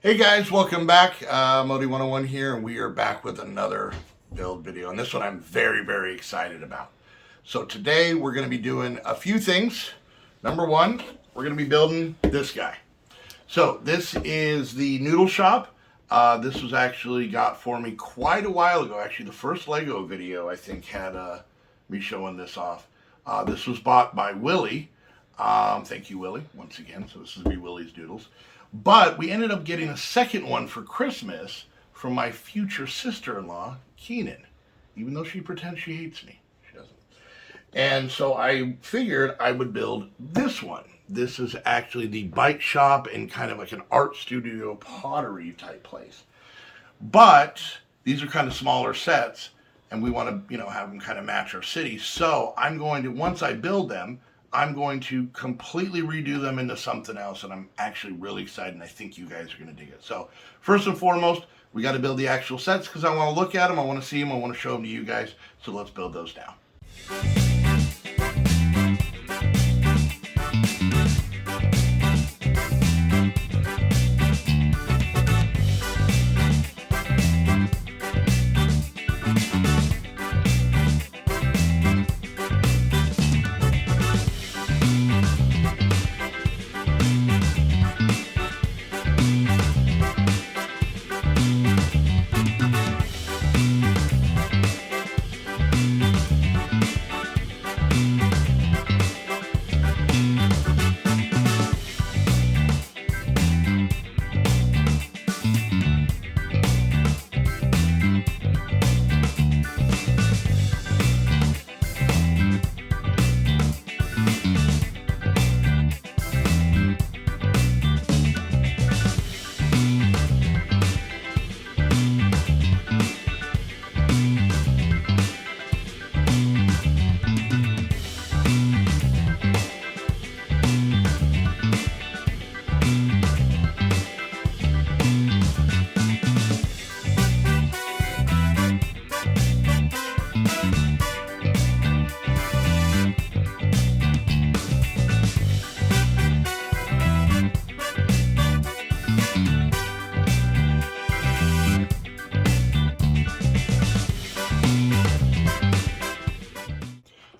Hey guys, welcome back. Modi 101 here, and we are back with another build video. And this one I'm very excited about. So today we're going to be doing a few things. Number one, we're going to be building this guy. So this is the Noodle shop. This was actually got for me quite a while ago. Actually, the first Lego video I think had me showing this off. This was bought by Willie. Thank you, Willie, once again. So this is be Willie's Doodles. But we ended up getting a second one for Christmas from my future sister-in-law, Keenan. Even though she pretends she hates me. She doesn't. And so I figured I would build this one. This is actually the bike shop and kind of like an art studio pottery type place. But these are kind of smaller sets, and we want to, have them kind of match our city. So I'm going to, once I build them, I'm going to completely redo them into something else, and I'm actually really excited, and I think you guys are going to dig it. So first and foremost, we got to build the actual sets because I want to look at them, I want to see them, I want to show them to you guys. So let's build those now.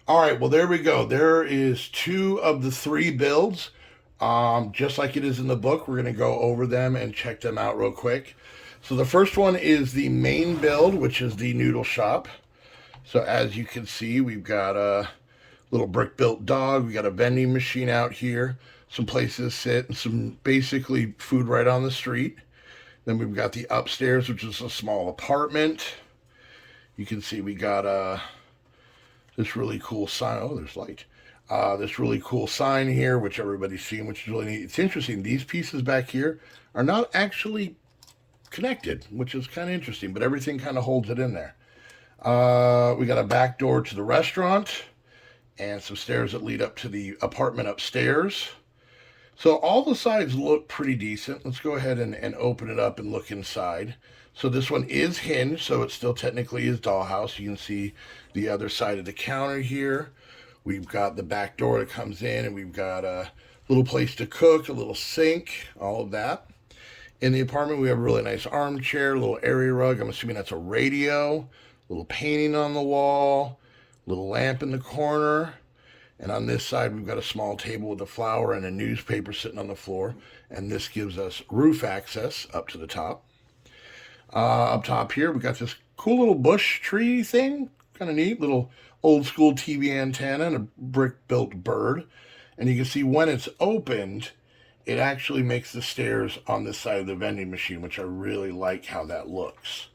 All right, well, there we go. There is two of the three builds. Just like it is in the book, we're going to go over them and check them out real quick. So the first one is the main build, which is the Noodle shop. So as you can see, we've got a little brick-built dog. We got a vending machine out here, some places to sit, and some basically food right on the street. Then we've got the upstairs, which is a small apartment. You can see we got this really cool sign. Oh, there's light. This really cool sign here, which everybody's seen, which is really neat. It's interesting. These pieces back here are not actually connected, which is kind of interesting, but everything kind of holds it in there. We got a back door to the restaurant and some stairs that lead up to the apartment upstairs. So all the sides look pretty decent. Let's go ahead and open it up and look inside. So this one is hinged, so it still technically is dollhouse. You can see the other side of the counter here. We've got the back door that comes in, and we've got a little place to cook, a little sink, all of that. In the apartment, we have a really nice armchair, a little area rug. I'm assuming that's a radio, a little painting on the wall, a little lamp in the corner. And on this side, we've got a small table with a flower and a newspaper sitting on the floor. And this gives us roof access up to the top. Up top here, we got this cool little bush tree thing. Kind of neat. Little old school TV antenna and a brick-built bird. And you can see when it's opened, it actually makes the stairs on this side of the vending machine, which I really like how that looks.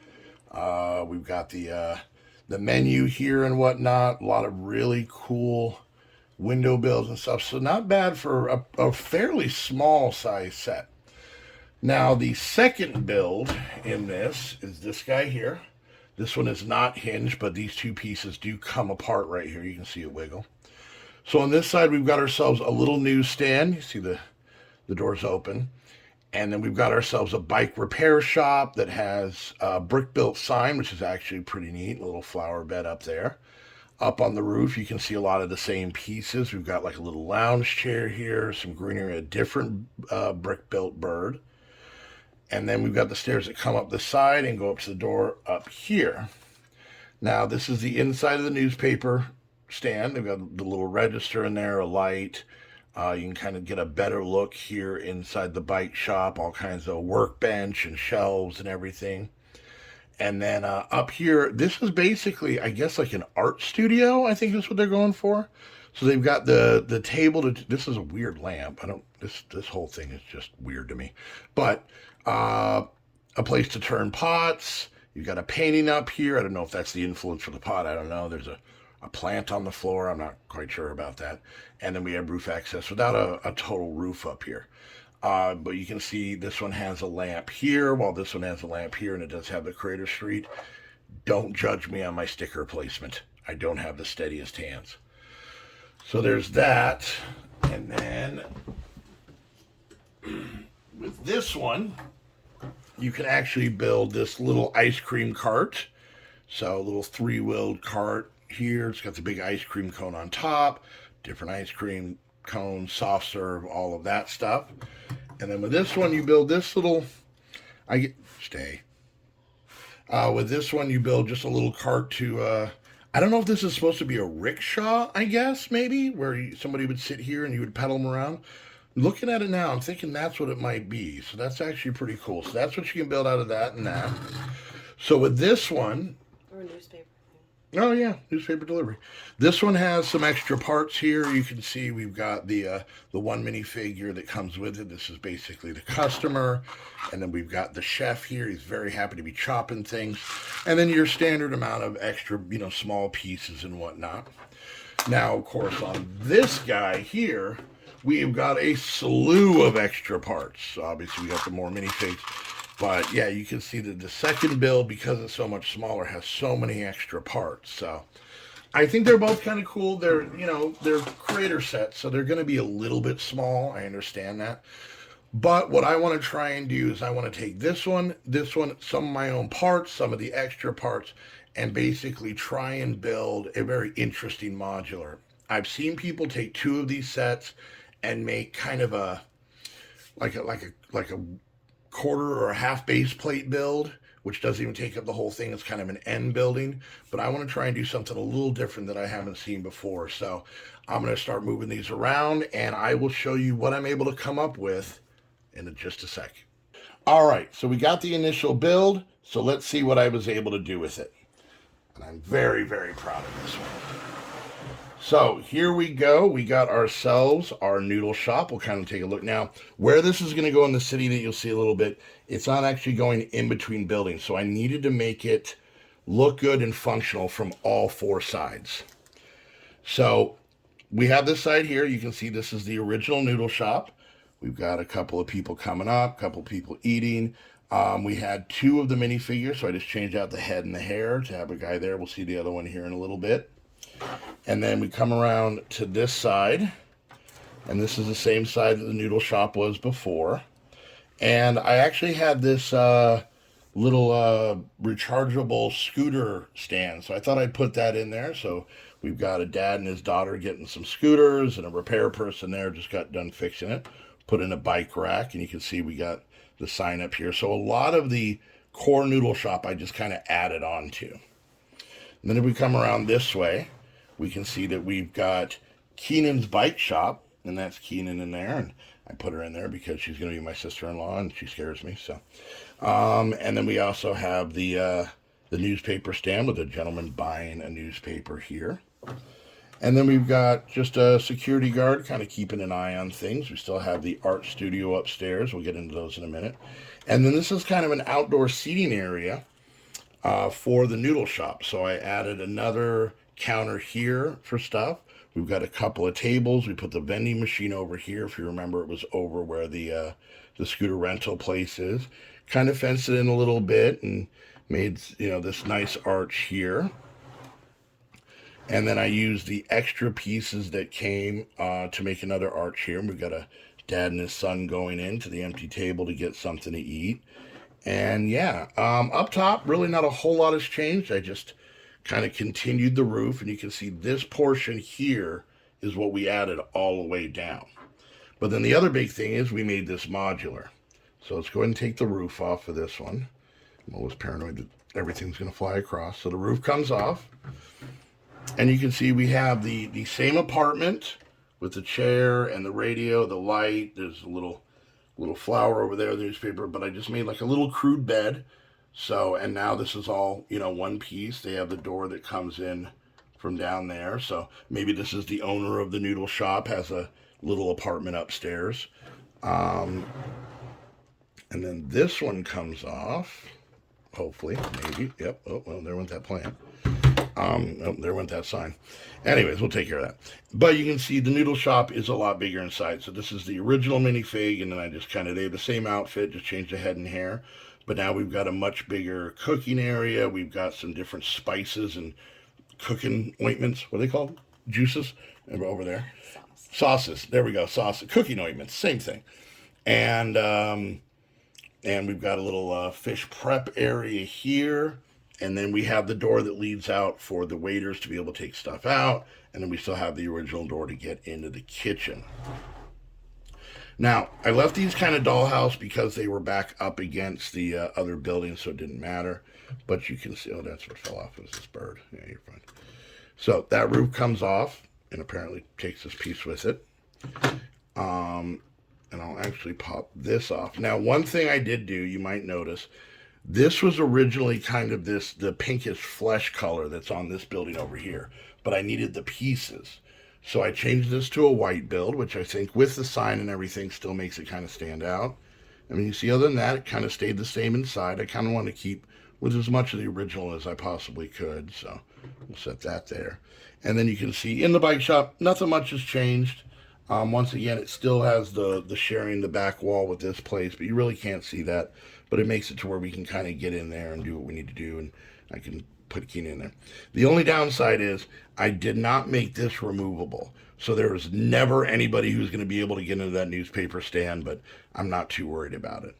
We've got the menu here and whatnot. A lot of really cool window bills and stuff. So not bad for a fairly small size set. Now, the second build in this is this guy here. This one is not hinged, but these two pieces do come apart right here. You can see it wiggle. So on this side, we've got ourselves a little newsstand. You see the doors open. And then we've got ourselves a bike repair shop that has a brick-built sign, which is actually pretty neat. A little flower bed up there. Up on the roof, you can see a lot of the same pieces. We've got like a little lounge chair here, some greenery, a different brick-built bird. And then we've got the stairs that come up the side and go up to the door up here. Now, this is the inside of the newspaper stand. They've got the little register in there, a light. You can kind of get a better look here inside the bike shop, all kinds of workbench and shelves and everything. And then up here, this is basically, I guess, like an art studio. I think is what they're going for. So they've got the table. This is a weird lamp. I don't. This whole thing is just weird to me. But a place to turn pots. You've got a painting up here. I don't know if that's the influence for the pot. I don't know. There's a plant on the floor. I'm not quite sure about that. And then we have roof access without a total roof up here. But you can see this one has a lamp here, while this one has a lamp here, and it does have the Crater Street. Don't judge me on my sticker placement. I don't have the steadiest hands. So there's that. And then with this one, you can actually build this little ice cream cart. So a little three-wheeled cart here. It's got the big ice cream cone on top, different ice cream cones, soft serve, all of that stuff. And then with this one, you build this little, with this one, you build just a little cart to, I don't know if this is supposed to be a rickshaw, I guess, maybe, where somebody would sit here and you would pedal them around. Looking at it now, I'm thinking that's what it might be. So that's actually pretty cool. So that's what you can build out of that and that. So with this one... Or a newspaper. Oh, yeah, newspaper delivery. This one has some extra parts here. You can see we've got the one minifigure that comes with it. This is basically the customer. And then we've got the chef here. He's very happy to be chopping things. And then your standard amount of extra, small pieces and whatnot. Now, of course, on this guy here... we've got a slew of extra parts. Obviously, we got the more minifigs. But, yeah, you can see that the second build, because it's so much smaller, has so many extra parts. So, I think they're both kind of cool. They're, they're creator sets, so they're going to be a little bit small. I understand that. But what I want to try and do is I want to take this one, some of my own parts, some of the extra parts, and basically try and build a very interesting modular. I've seen people take two of these sets and make kind of a quarter or a half base plate build, which doesn't even take up the whole thing. It's kind of an end building, but I want to try and do something a little different that I haven't seen before. So I'm going to start moving these around, and I will show you what I'm able to come up with in just a sec. All right, so we got the initial build, so let's see what I was able to do with it. And I'm very, very proud of this one. So here we go. We got ourselves our noodle shop. We'll kind of take a look now. Where this is going to go in the city that you'll see a little bit, it's not actually going in between buildings. So I needed to make it look good and functional from all four sides. So we have this side here. You can see this is the original noodle shop. We've got a couple of people coming up, a couple of people eating. We had two of the minifigures, so I just changed out the head and the hair to have a guy there. We'll see the other one here in a little bit. And then we come around to this side, and this is the same side that the noodle shop was before. And I actually had this little rechargeable scooter stand, so I thought I'd put that in there. So we've got a dad and his daughter getting some scooters, and a repair person there just got done fixing it. Put in a bike rack, and you can see we got the sign up here. So a lot of the core noodle shop I just kind of added on to. And then if we come around this way, we can see that we've got Keenan's bike shop, and that's Keenan in there. And I put her in there because she's going to be my sister-in-law, and she scares me. So, and then we also have the newspaper stand with a gentleman buying a newspaper here. And then we've got just a security guard kind of keeping an eye on things. We still have the art studio upstairs. We'll get into those in a minute. And then this is kind of an outdoor seating area for the noodle shop. So I added another counter here for stuff. We've got a couple of tables. We put the vending machine over here. If you remember, it was over where the scooter rental place is. Kind of fenced it in a little bit and made this nice arch here. And then I used the extra pieces that came to make another arch here. And we've got a dad and his son going into the empty table to get something to eat. And yeah, up top, really not a whole lot has changed. I just kind of continued the roof, and you can see this portion here is what we added all the way down. But then the other big thing is we made this modular. So let's go ahead and take the roof off of this one. I'm always paranoid that everything's going to fly across. So the roof comes off. And you can see we have the same apartment with the chair and the radio, the light. There's a little flower over there, the newspaper. But I just made like a little crude bed. So, and now this is all, one piece. They have the door that comes in from down there. So maybe this is the owner of the noodle shop, has a little apartment upstairs. And then this one comes off. Hopefully, maybe. Yep. Oh, well, there went that plant. Oh, there went that sign. Anyways, we'll take care of that. But you can see the noodle shop is a lot bigger inside. So this is the original minifig, and then I just they have the same outfit, just changed the head and hair. But now we've got a much bigger cooking area. We've got some different spices and cooking ointments. What are they called? Juices? Over there. Sauces. There we go. Sauce. Cooking ointments. Same thing. And we've got a little fish prep area here. And then we have the door that leads out for the waiters to be able to take stuff out. And then we still have the original door to get into the kitchen. Now, I left these kind of dollhouse because they were back up against the other building, so it didn't matter. But you can see, oh, that's what fell off. It was this bird. Yeah, you're fine. So that roof comes off and apparently takes this piece with it. And I'll actually pop this off. Now, one thing I did do, you might notice, this was originally kind of the pinkish flesh color that's on this building over here. But I needed the pieces. So I changed this to a white build, which I think with the sign and everything still makes it kind of stand out. I mean, you see, other than that, it kind of stayed the same inside. I kind of want to keep with as much of the original as I possibly could. So we'll set that there. And then you can see in the bike shop, nothing much has changed. Once again, it still has the sharing the back wall with this place, but you really can't see that. But it makes it to where we can kind of get in there and do what we need to do, and I can put Keen in there. The only downside is I did not make this removable. So there was never anybody who's going to be able to get into that newspaper stand, but I'm not too worried about it.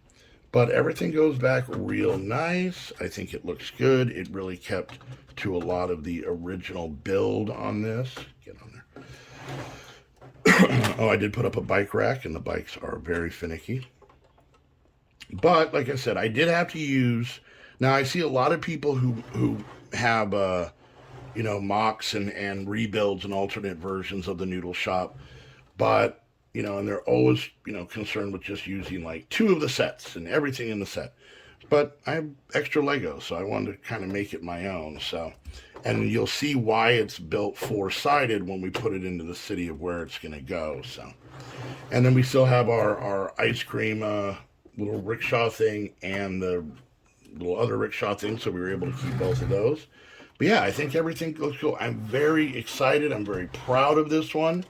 But everything goes back real nice. I think it looks good. It really kept to a lot of the original build on this. Get on there. Oh, I did put up a bike rack, and the bikes are very finicky. But, like I said, I did have to use... Now, I see a lot of people who have, mocks and rebuilds and alternate versions of the noodle shop. But, and they're always, concerned with just using, like, 2 of the sets and everything in the set. But I have extra Legos, so I wanted to kind of make it my own. So, and you'll see why it's built 4-sided when we put it into the city of where it's going to go. So, and then we still have our ice cream little rickshaw thing and the little other rickshaw thing, so we were able to keep both of those. But yeah, I think everything looks cool. I'm very excited. I'm very proud of this one.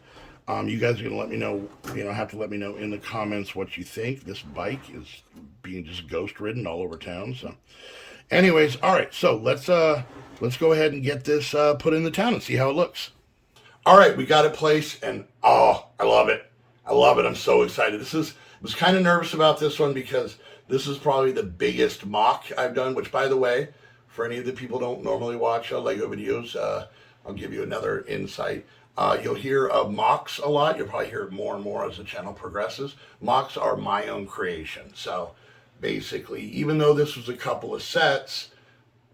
You guys are going to let me know, have to let me know in the comments what you think. This bike is being just ghost ridden all over town. So anyways, all right, so let's go ahead and get this put in the town and see how it looks. All right, we got it placed, and oh, I love it. I love it. I'm so excited. I was kind of nervous about this one because this is probably the biggest mock I've done, which, by the way, for any of the people who don't normally watch Lego videos, I'll give you another insight. You'll hear of mocks a lot. You'll probably hear it more and more as the channel progresses. Mocks are my own creation. So basically, even though this was a couple of sets,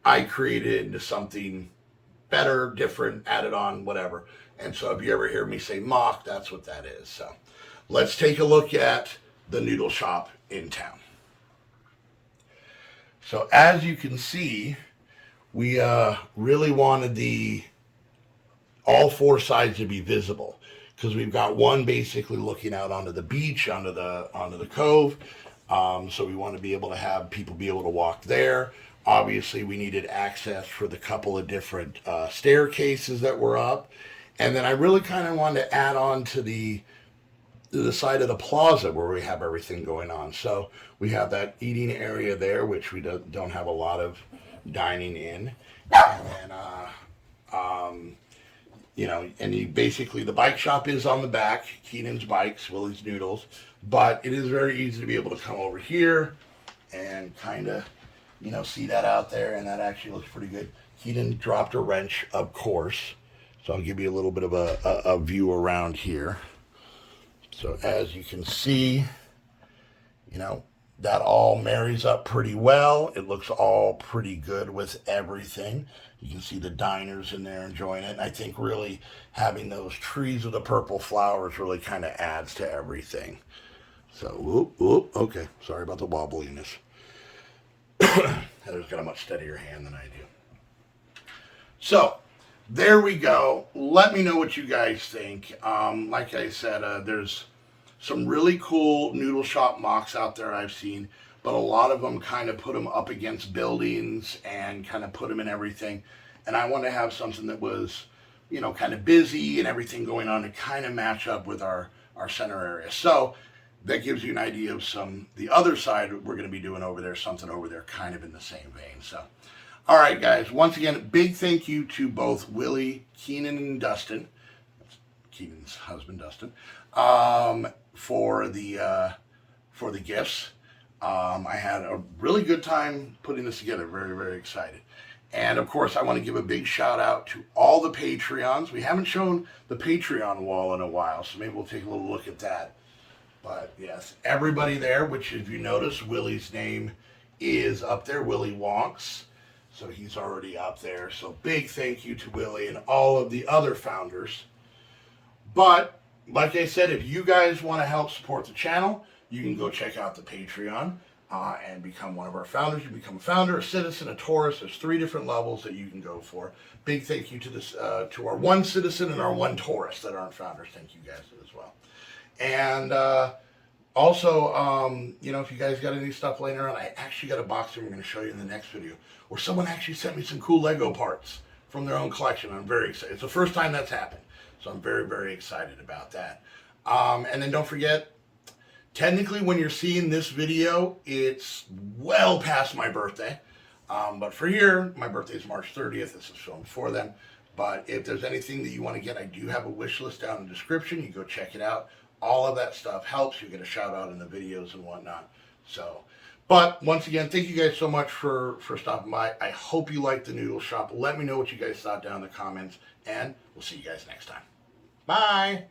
I created into something better, different, added on, whatever. And so if you ever hear me say mock, that's what that is. So let's take a look at the noodle shop in town. So as you can see, we really wanted all 4 sides to be visible, because we've got one basically looking out onto the beach, onto the cove. So we want to be able to have people be able to walk there. Obviously, we needed access for the couple of different staircases that were up. And then I really kind of wanted to add on to the side of the plaza where we have everything going on. So we have that eating area there, which we don't have a lot of dining in. And then, basically the bike shop is on the back, Keenan's Bikes, Willie's Noodles, but it is very easy to be able to come over here and kind of, see that out there, and that actually looks pretty good. Keenan dropped a wrench, of course, so I'll give you a little bit of a view around here. So as you can see, That all marries up pretty well. It looks all pretty good with everything. You can see the diners in there enjoying it. And I think really having those trees with the purple flowers really kind of adds to everything. So, okay. Sorry about the wobbliness. Heather's got a much steadier hand than I do. So, there we go. Let me know what you guys think. Like I said, there's some really cool noodle shop mocks out there I've seen, but a lot of them kind of put them up against buildings and kind of put them in everything. And I want to have something that was, kind of busy and everything going on to kind of match up with our center area. So that gives you an idea of the other side we're going to be doing over there, something over there kind of in the same vein. So, all right, guys, once again, big thank you to both Willie, Keenan, and Dustin. That's Keenan's husband, Dustin. For the gifts. I had a really good time putting this together. Very, very excited. And of course, I want to give a big shout out to all the Patreons. We haven't shown the Patreon wall in a while, so maybe we'll take a little look at that. But yes, everybody there, which if you notice, Willie's name is up there, Willie Wonks. So he's already up there. So big thank you to Willie and all of the other founders. But like I said, if you guys want to help support the channel, you can go check out the Patreon and become one of our founders. You become a founder, a citizen, a tourist. There's 3 different levels that you can go for. Big thank you to this to our 1 citizen and our 1 tourist that aren't founders. Thank you guys as well. And also, if you guys got any stuff laying around, I actually got a box that we're going to show you in the next video where someone actually sent me some cool Lego parts from their own collection. I'm very excited. It's the first time that's happened. So I'm very, very excited about that. And then don't forget, technically when you're seeing this video, it's well past my birthday. But for here, my birthday is March 30th. This is filmed for them. But if there's anything that you want to get, I do have a wish list down in the description. You go check it out. All of that stuff helps. You get a shout out in the videos and whatnot. So, but once again, thank you guys so much for stopping by. I hope you liked the noodle shop. Let me know what you guys thought down in the comments. And we'll see you guys next time. Bye.